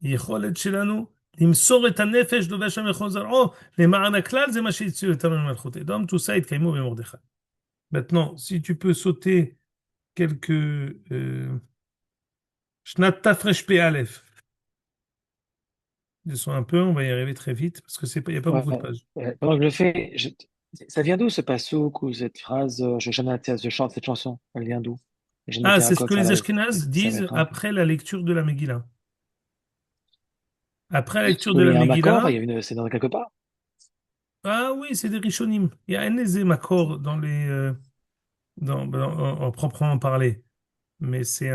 היכולת שלנו למסור את הנפש לובש המחוז זרעו למען הכלל זה מה שהציעו אותנו למלכות אדום. tout ça התקיימו במרדכי. Maintenant, si tu peux sauter quelques שנת תר"פ, descends un peu, on va y arriver très vite parce que il n'y a pas Ouais, beaucoup de pages. pendant que je le fais, ça vient d'où ce passouk ou cette phrase, je chante cette chanson, elle vient d'où? Ah, Jeanette c'est ce Yaakov que les Sarlev, Ashkénazes ça va disent être un... après la lecture de la Megillah. Après la lecture de Oui, mais la il y a un accord, Megillah, c'est dans quelque part. ah oui, c'est des Rishonim. Il y a un Makor dans les, en proprement parler. Mais c'est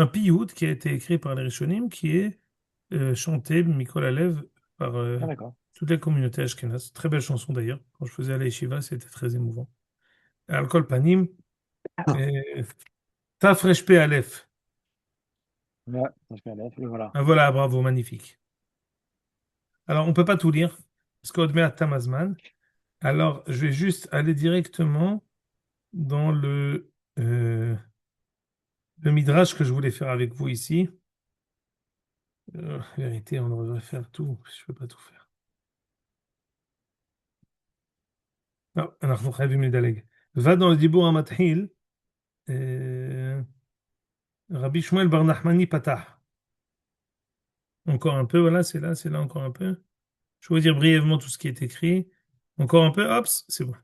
un piyut qui a été écrit par les Rishonim qui est chanté, Mikol Alev, par Ah, d'accord. toute la communauté ashkénaze. Très belle chanson d'ailleurs. Quand je faisais à la yeshiva, c'était très émouvant. Al-Kol Panim, Ah, Tafresh Pe Aleph. ouais, je fais le voilà. Ah, voilà, bravo, magnifique. Alors, on peut pas tout lire, parce qu'Odmer Tamazman. Alors, je vais juste aller directement dans le midrash que je voulais faire avec vous ici. En vérité, on devrait faire tout. Je ne peux pas tout faire. Non, אנחנו חייבים לדלג. Va dans le Dibour HaMathil, Rabbi Shmuel Bar Nachmani Patah. Encore un peu, voilà, c'est là encore un peu. Je vais vous dire brièvement tout ce qui est écrit. Encore un peu, hop, c'est bon.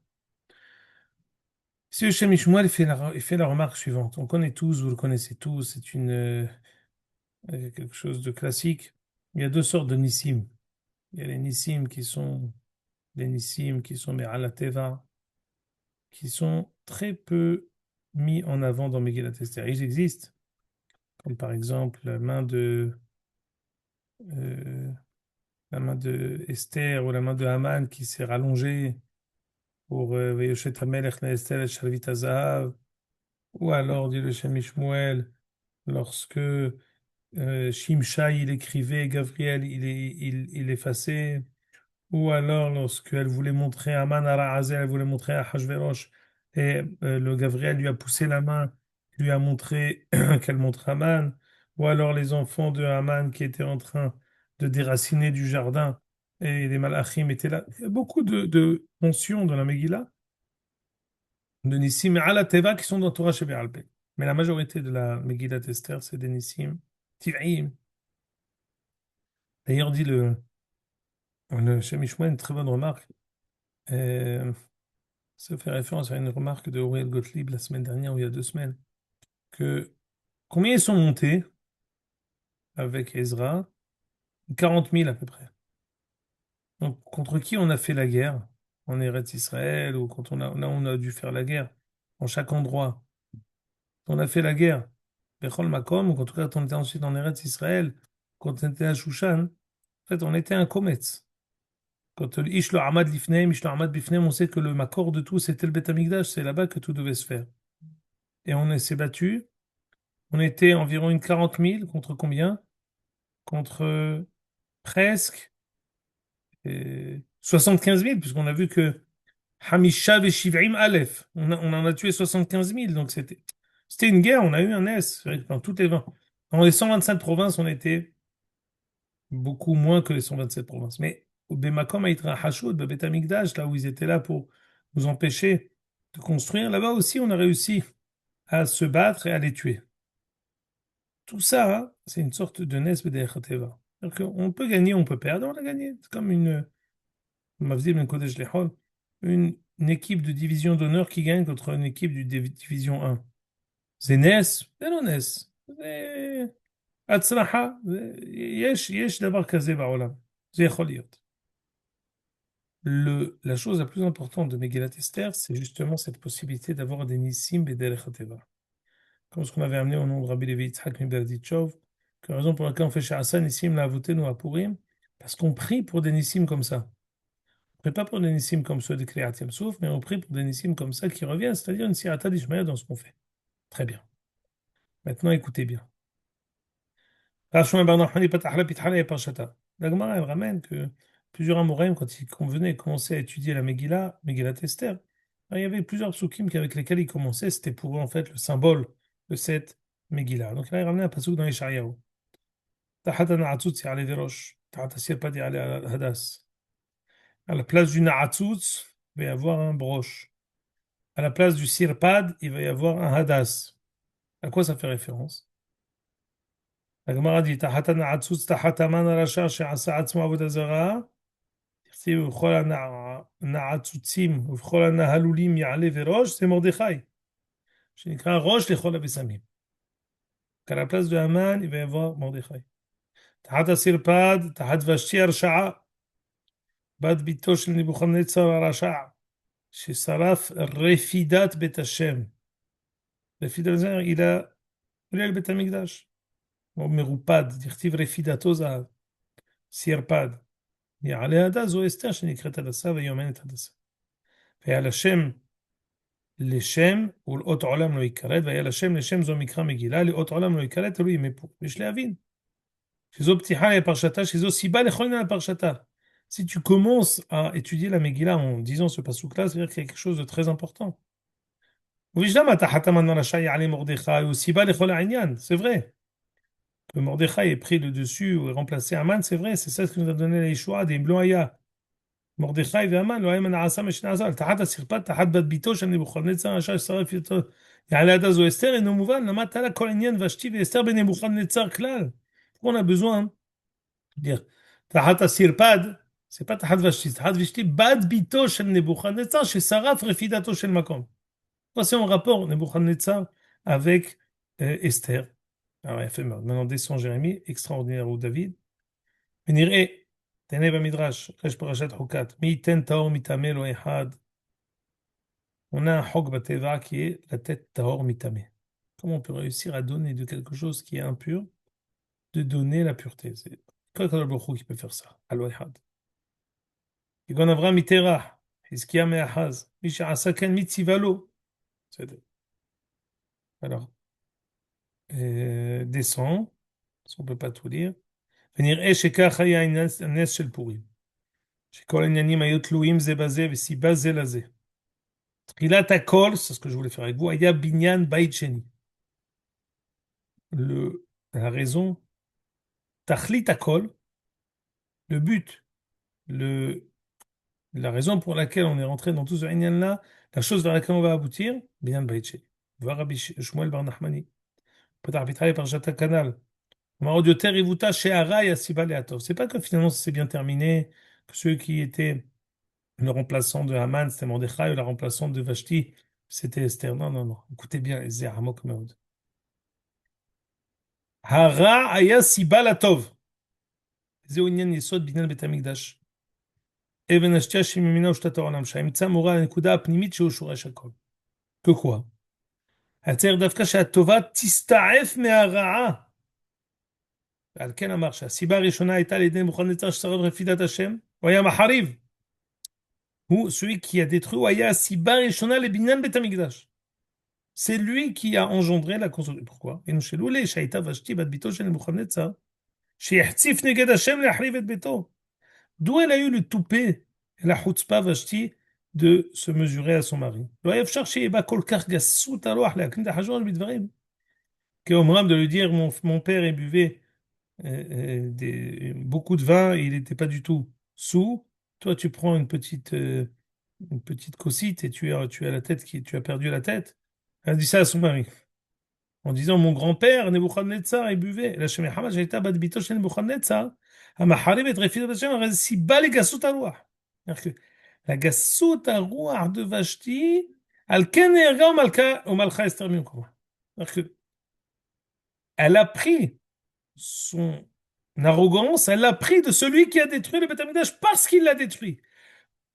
Si Shem Shmuel il fait la remarque suivante. On connaît tous, vous le connaissez tous, c'est quelque chose de classique. Il y a deux sortes de nissim. Il y a les nissim qui sont des nissim qui sont Me'ala Teva, qui sont très peu mis en avant dans Megillat Esther. Ils existent, comme par exemple euh, la main de Esther ou la main de Haman qui s'est rallongée pour Vayoshet HaMelech la Esther et Shalvit HaZahav, ou alors, dit le Shem Shmuel, lorsque Shimshai il écrivait, Gabriel il effaçait, ou alors lorsqu'elle voulait montrer à Aman à Rahazel, elle voulait montrer à Hachverosh, et le Gabriel lui a poussé la main, lui a montré qu'elle montre Aman, ou alors les enfants de Aman qui étaient en train de déraciner du jardin, et les Malachim étaient là. Il y a beaucoup de mentions dans la Megillah, de Nissim et Ala Teva qui sont dans Torah Shebe'alpeh. Mais la majorité de la Megillah Esther, c'est des Nissim, Tiv'im. D'ailleurs, dit le Shem Mishmoun, une très bonne remarque. Euh, Ça fait référence à une remarque de Auriel Gottlieb la semaine dernière ou il y a 2 semaines, que combien ils sont montés avec Ezra? 40 000 à peu près. Donc contre qui on a fait la guerre? En Eretz Israël ou quand on a dû faire la guerre en chaque endroit. On a fait la guerre. Bechol Makom, ou en tout cas quand on était ensuite en Eretz Israël, quand on était à Shushan, en fait on était un kometz. Quand Ish lo Amad Lifneim, Ish lo Amad Bifneim, on sait que le makor de tout c'était le Beth Amikdash, c'est là-bas que tout devait se faire. Et on s'est battu. On était environ une 40 000 contre combien? Contre presque 75 000, puisqu'on a vu que Hamisha Veshivrim Aleph, on en a tué 75 000, donc c'était une guerre, on a eu un S. C'est vrai que dans les 127 provinces, on était beaucoup moins que les 127 provinces. Mais au Bemakom Aïtra Hashoud, Bebet Amikdash, là où ils étaient là pour nous empêcher de construire, là-bas aussi, on a réussi à se battre et à les tuer. Tout ça, hein, c'est une sorte de Nes B'derech Hateva. C'est-à-dire qu'on peut gagner, on peut perdre, on a gagné. C'est comme Mavzim Ben Kodesh Lechol, une équipe de division d'honneur qui gagne contre une équipe de division 1. C'est Nes, c'est non Nes. C'est הצלחה, יש דבר כזה בעולם. זה יכול להיות. La chose la plus importante de Megillat Esther, c'est justement cette possibilité d'avoir des nissim b'derech hateva. Comme ce qu'on avait amené au nom de Rabbi Levi Yitzhak Miberditchov, que la raison pour laquelle on fait Sha'asa Nissim La'avotenu Apurim, parce qu'on prie pour des nissim comme ça. On ne prie pas pour des nissim comme ceux de Kriyat Yam Souf, mais on prie pour des nissim comme ça qui reviennent, c'est-à-dire une sirata d'Ishmael dans ce qu'on fait. Très bien. Maintenant, écoutez bien. La Gemara, elle ramène que plusieurs Amoraïm, quand ils convenaient commencer à étudier la Megillah, Megillat Esther, il y avait plusieurs psukim avec lesquels ils commençaient, c'était pour eux en fait le symbole de cette Megillah. Donc là, il ramenait un pasuk dans Ishayahu. تحت النعتوت يعلي ذروش تحت السيرباد يعلي هداس. À la place du Na'atzutz, il va y avoir un broche. À la place du sirpad, il va y avoir un hadas. À quoi ça fait référence? La Gemara dit تحت النعتوت تحت המן הרשע שעשה עצמו עבודה זרה ובכל הנעצוצים ובכל הנהלולים יעלה וראש, c'est Mordechai, שנקרא ראש לכל הבשמים. qu'à la place de Haman, il va y avoir Mordechai. תחת הסרפד, תחת ושתי הרשעה, בת ביתו של נבוכדנצר הרשע, ששרף רפידת בית השם. רפידת זה, il a le בית המקדש. או מרופד, תכתיב רפידתו זהב, סרפד. יעלה הדס, זו אסתר שנקראת הדסה ויומנת הדסה. והיה לשם לשם ולאות עולם לא יכרת, והיה לשם לשם זו מקרא מגילה, לאות עולם לא יכרת, תלוי ימי פור. יש להבין. שזו פתיחה לפרשתה, שזו סיבה לכל עניין לפרשתה. Si tu commences à étudier la Megillah en disant ce passouk-là, c'est-à-dire qu'il y a quelque chose de très important. C'est vrai que Mordechai ait pris le dessus ou ait remplacé Aman, c'est vrai, c'est ça ce qui nous a donné la Yeshua des Bloaya. מרדכי והמן לא היה מנעשה משנעשה, תחת הסרפד, תחת בת ביתו של נבוכדנצר הרשע ששרף איתו יעלה עד אז הוא אסתר, אינו מובן, למה תלה כל עניין ושתי ואסתר בנבוכדנצר כלל? On a besoin de dire, תחת הסרפד, c'est pas תחת ושתי, תחת ושתי, בת ביתו של נבוכדנצר ששרף רפידתו של מקום. Voici un rapport Nebuchadnezzar avec Esther. Alors, il a fait maintenant descend Jérémie, extraordinaire ou David. ונראה תנא במדרש, יש פרשת חוקת, מי ייתן טהור מטמא לא אחד. On a un chok bateva qui est la tête tahor mitamé. Comment on peut réussir à donner de quelque chose qui est impur, de donner la pureté? C'est Kadosh Baruch Hu qui peut faire ça. Alo ehad. Igon Avram Miterah, Hizkiya me'achaz, Misha Asaken mitzivalo. Alors, descend, parce qu'on ne peut pas tout lire. ונראה שכך היה הנס של פורים. שכל העניינים היו תלויים זה בזה וסיבה זה לזה. תחילת הכל, c'est ce que je voulais faire avec vous, היה בניין בית שני. La raison, תכלית הכל, le but, la raison pour laquelle on est rentré dans tout ce עניין-là, la chose vers laquelle on va aboutir, בניין בית שני. voir Rabbi Shmuel bar Nachmani. פתח בתחילה פרשת הכנ"ל. C'est pas que finalement ça s'est bien terminé, que ceux qui étaient le remplaçant de Haman, c'était Mordechai, ou la remplaçante de Vashti, c'était Esther. Non, non, non. Écoutez bien, c'est Hamok Meod. Hara aya siba latov. זהו עניין יסוד בניין בית המקדש. אבן השתייה שממנה הושתת העולם, שהאמצע מורה על הנקודה הפנימית שהוא שורש הכל. כקווה. הצער דווקא שהטובה תסתעף מהרעה. ועל כן אמר שהסיבה הראשונה הייתה לידי נבוכדנצר ששרף רפידת השם, הוא היה מחריב. הוא, celui qui a détruit, הוא היה הסיבה הראשונה לבניין בית המקדש. C'est lui qui a engendré la construction. Pourquoi? Et nous chez l'Oulé, שהייתה ושתי בת ביתו של נבוכדנצר, שיחציף נגד השם להחריב את ביתו. D'où elle a eu le toupet et la chutzpah Vashti de se mesurer à son mari. לא היה אפשר שיהיה בה כל כך גסות הרוח להקניט אחשוורוש בדברים. כאומרם de lui dire mon père il buvait beaucoup de vin et il n'était pas du tout sous. Toi tu prends une petite cosite et tu as la tête tu as perdu la tête. Elle a dit ça à son mari. En disant mon grand-père, Nebuchadnezzar, il buvait. La Shemechama, j'étais à Bito chez Nebuchadnezzar, à Maharim et Refidat Hashem, si bas les gassot à roi. C'est-à-dire que la gassot à roi de Vashti, al ken erga au malcha Esther Mimkoma. C'est-à-dire que elle a pris son arrogance, elle l'a pris de celui qui a détruit le Beth Amikdash parce qu'il l'a détruit.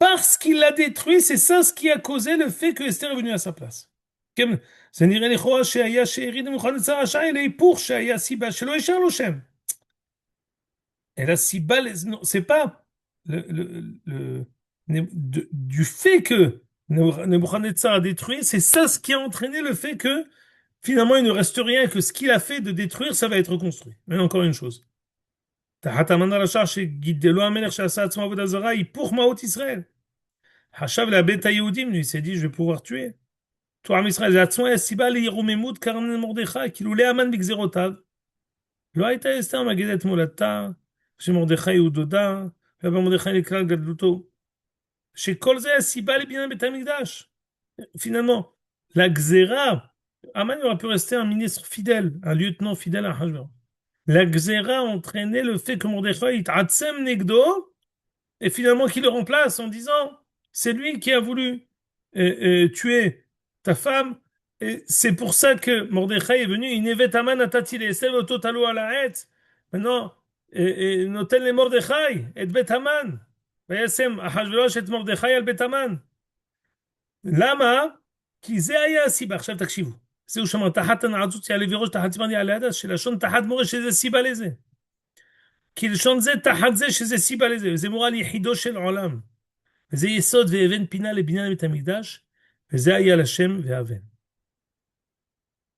Parce qu'il l'a détruit, c'est ça ce qui a causé le fait que Esther est venue à sa place. זה נראה לכאורה שהיה שארית נבוכדנצר רשע אלא היפוך שהיה סיבה שלא יישאר לו שם. אלא סיבה, c'est pas du fait que Nebuchadnezzar a détruit, c'est ça ce qui a entraîné le fait que finalement il ne reste rien, que ce qu'il a fait de détruire, ça va être reconstruit. Mais encore une chose. תחת המן הרשע שגידלו המלך שעשה עצמו עבודה זרה, היפוך מעות ישראל. חשב לאבד את היהודים, il s'est dit je vais pouvoir tuer. tout עם ישראל, זה עצמו היה סיבה לירוממות קרן מרדכי, כאילו להמן בגזירותיו. לא הייתה אסתר מגדת מולדתה, שמרדכי הוא דודה, ובמרדכי נקרא גדלותו. שכל זה היה סיבה לבניין בית המקדש. Finalement, la gzéra, Aman aurait pu rester un ministre fidèle, un lieutenant fidèle à Hashver. La gzéra entraînait le fait que Mordechai it'atzem negdo, et finalement qu'il le remplace en disant, c'est lui qui a voulu tuer ta femme, et c'est pour ça que Mordechai est venu, Inevet Aman atati le'esev oto talo ala ha'etz. Maintenant, noten le Mordechai, et bet Aman. וישם אחשוורוש את מרדכי על בית המן. למה? כי זה היה הסיבה. עכשיו תקשיבו. זהו שאמר תחת הנעצות יעלה וראש תחת סימן יעלה הדס, שלשון תחת מורה שזה סיבה לזה. כי לשון זה תחת זה שזה סיבה לזה. וזה מורה ליחידו של עולם. וזה יסוד ואבן פינה לבניין בית המקדש, וזה היה לשם ואבן.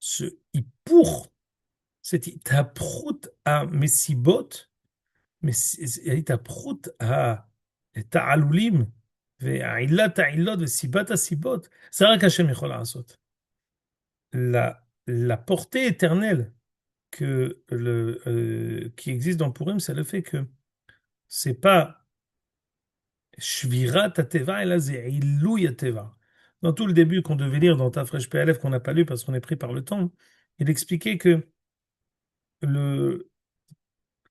Ce היפוך, cette התהפכות המסיבות, התהפכות התעלולים, ועילת העילות וסיבת הסיבות, זה רק השם יכול לעשות. La portée éternelle qui existe dans Purim, c'est le fait que c'est pas Shvirat Ateva, et là c'est Ilouy Ateva. Dans tout le début qu'on devait lire dans Tafresh PLF, qu'on n'a pas lu parce qu'on est pris par le temps, il expliquait que le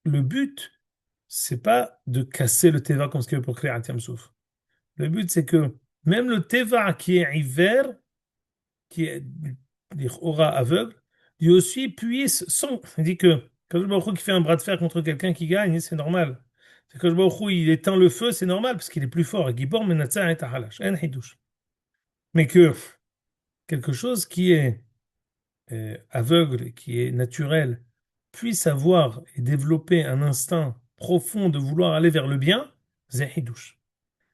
but, c'est pas de casser le Teva comme ce qu'il veut pour créer un Souf. Le but, c'est que même le Teva qui est hiver, qui est aura aveugle, lui aussi puisse sans. Il dit que quand le Baruch Hu qui fait un bras de fer contre quelqu'un qui gagne, c'est normal. C'est que le Baruch Hu, il éteint le feu, c'est normal parce qu'il est plus fort. Gibor menatza et tahalash, en hidouche. Mais que quelque chose qui est aveugle, qui est naturel, puisse avoir et développer un instinct profond de vouloir aller vers le bien, c'est hidouche.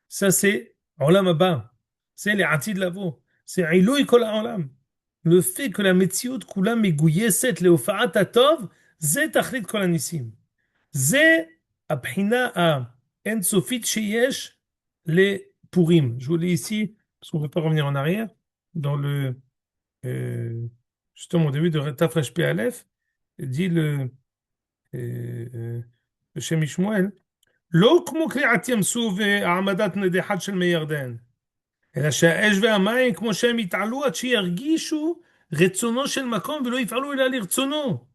Ça, c'est Olam Haba. C'est les Atid Lavo. C'est Iloui Kol Olam. Le fait que la Metziut Kula Meguyeset Leofa'at Atov, c'est Tachlit Kol Anissim. C'est Abhina a En Sofit Sheyesh les Purim. Je vous lis ici, parce qu'on ne peut pas revenir en arrière, dans justement au début de Tafresh Pe Aleph, dit le Shem Ishmuel, לא כמו קריעת ים סוף והעמדת נדיחת של מי ירדן, אלא שהאש והמים כמו שהם יתעלו עד שירגישו רצונו של מקום ולא יפעלו אלא לרצונו.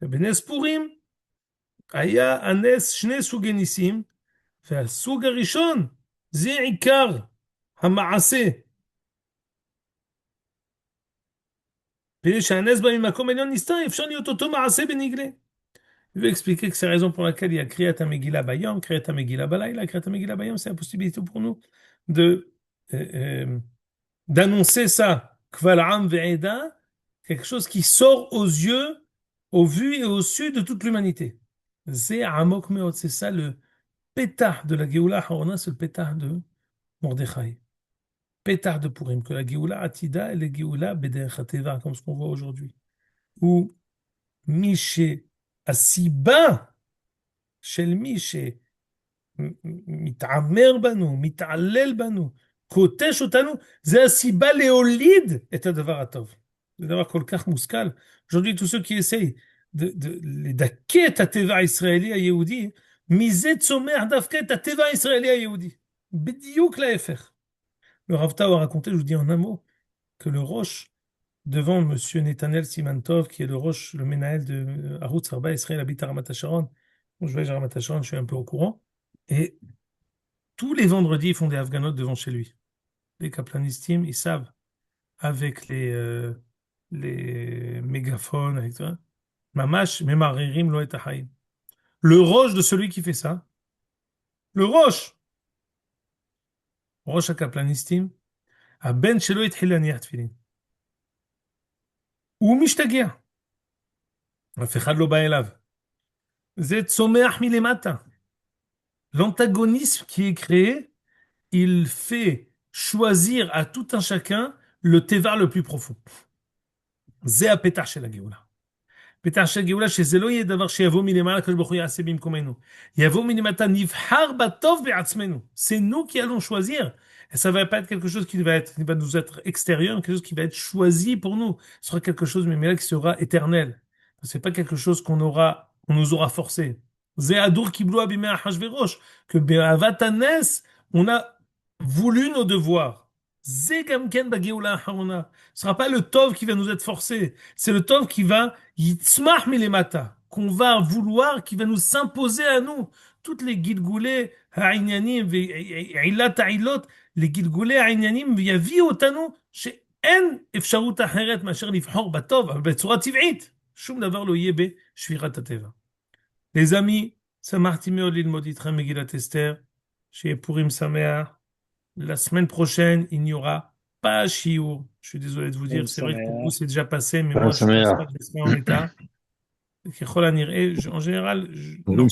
ובנס פורים היה הנס שני סוגי ניסים, והסוג הראשון זה עיקר המעשה. כדי שהנס בא ממקום עליון נסתר, אפשר להיות אותו מעשה בנגלה. Je vais expliquer que c'est la raison pour laquelle il y a Kriyat HaMegillah Bayom, Kriyat HaMegillah Balayla. Kriyat HaMegillah Bayom, c'est la possibilité pour nous d'annoncer ça, Kval Am Ve'eda, quelque chose qui sort aux yeux, au vu et au su de toute l'humanité. C'est Amok Meot, c'est ça le pétard de la Géoula Haorna, c'est le pétard de Mordechai. Pétard de Purim, que la Géoula Atida et la Géoula Bederech HaTeva, comme ce qu'on voit aujourd'hui. Ou Miché הסיבה של מי מתעמר בנו, מתעלל בנו, כותש אותנו, זה הסיבה להוליד את הדבר הטוב. זה דבר כל כך מושכל. Aujourd'hui, tous ceux qui essayent לדכא את הטבע הישראלי היהודי, מזה צומח דווקא את הטבע הישראלי היהודי. בדיוק להפך. Le Rav Tao a raconté, je vous dis en un mot, que le Roche, devant Monsieur Netanel Simantov, qui est le Roche, le Menaël de Arutz Arba Israël, habite à Ramat HaSharon. Bon, je vais à Ramat HaSharon, je suis un peu au courant. Et tous les vendredis, ils font des Afghanotes devant chez lui. Les Kaplanistim, ils savent, avec les mégaphones, avec ça. Mamash, memaririm lo et haïm. Le roche de celui qui fait ça, le roche, roche à Kaplanistim, a ben shelo itchil להניח תפילין. הוא משתגע. אף אחד לא בא אליו. זה צומח מלמטה. L'antagonisme qui est créé, il fait choisir à tout un chacun le tévar le plus profond. זה הפתח של הגאולה. פתח של גאולה שזה לא יהיה דבר שיבוא מלמעלה, הקדוש ברוך הוא יעשה במקומנו. יבוא מלמטה, נבחר בטוב בעצמנו. C'est nous qui allons choisir. Et ça va pas être quelque chose qui va nous être extérieur, quelque chose qui va être choisi pour nous. Ce sera quelque chose, mais là, qui sera éternel. C'est pas quelque chose on nous aura forcé. זה הדור קיבלו בימי אחשוורוש, que באהבת הנס, on a voulu nos devoirs. זה גם כן בגאולה האחרונה. Ce sera pas le tov qui va nous être forcé, c'est le tov qui va yitzmach milemata, qu'on va vouloir, qui va nous s'imposer à nous. Toutes les gilgoulés ha'inyanim ve'ilat ha'ilot, les gilgoulés ha'inyanim yaviu otanu שאין אפשרות אחרת מאשר לבחור בטוב, אבל בצורה טבעית. שום דבר לא יהיה בשבירת הטבע. Les amis, שמחתי מאוד ללמוד איתכם מגילת אסתר, שיהיה פורים שמח. La semaine prochaine, il n'y aura pas Chiour. Je suis désolé de vous dire, c'est vrai que pour vous, c'est déjà passé, mais moi, je ne pense pas que je serai en état. En général, non,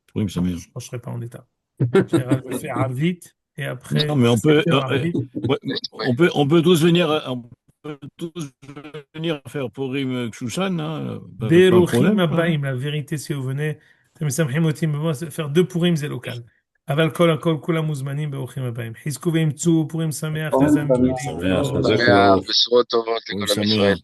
Purim Sameach. je ne serai pas en état. En général, je vais faire Arvit, et après, Non, mais on peut tous venir faire Purim Kshushan, hein, pas de Beruchim problème. Abaim, la vérité, si vous venez, faire 2 Purim, c'est local. אבל כל כולם מוזמנים ברוכים הבאים. חזקו ואמצו, פורים שמח, Purim לזמנים. Sameach, בשורות טובות לכל עם ישראל.